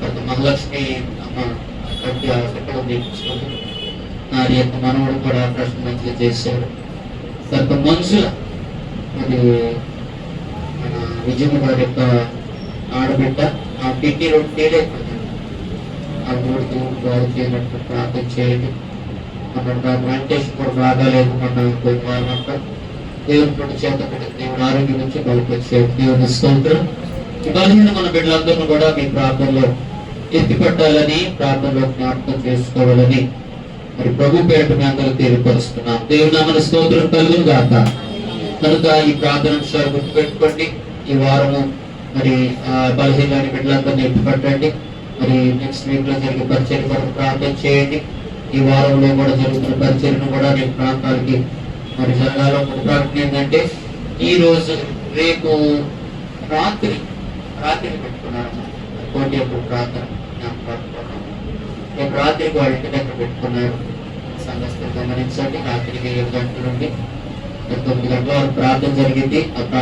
తర్వాత మహాలక్ష్మి అమ్మ అక్కడికి హాస్పిటల్ తీపించుకుంది. నాది యొక్క మనవడు కూడా ఆపరేషన్ మంచిగా చేశాడు. తర్వాత మనుషుల మరి మన విజయమ్మ గారి యొక్క ఆడబిడ్డ ఆ కిడ్నీ రోడ్డు ఫెయిల్ అయిపోతుంది. ఆ రోడ్డు బాగు చేయనట్టు ప్రార్థన చేయండి. మన మెడిటేషన్ కూడా బాగాలేదు. మన దేవుని కూడా చేత దేవుని ఆరోగ్యం నుంచి బయటకొచ్చేది. దేవుని స్తోత్రం. బలహీన మన బిడ్డలందరూ కూడా మీ ప్రార్థనలో ఎత్తిపట్టాలని, ప్రార్థనలో జ్ఞాపకం చేసుకోవాలని మరి ప్రభు పేట మీ అందరూ తెలియపరుస్తున్నాం. దేవుని నామమున స్తోత్రం కలుగును గాక. కనుక ఈ ప్రార్థన గుర్తుపెట్టుకోండి. ఈ వారము మరి బలహీన బిడ్డలందరినీ ఎత్తిపట్టండి. మరి నెక్స్ట్ వీక్ లో జరిగే పరిచయం కొరకు ప్రార్థన చేయండి. ఈ వారంలో కూడా జరుగుతున్న పరిచయను కూడా రేపు ప్రాంతాలకి మరి జరగాల. ఒక ప్రార్థన ఏంటంటే ఈ రోజు రేపు రాత్రి పెట్టుకున్నారు కోటి యొక్క ప్రార్థన రేపు రాత్రికి వాళ్ళ ఇంటి దగ్గర పెట్టుకున్నారు. సంఘస్థులు గమనించండి. రాత్రికి 7 గంటల నుండి 9 గంటల వరకు ప్రార్థన జరిగింది.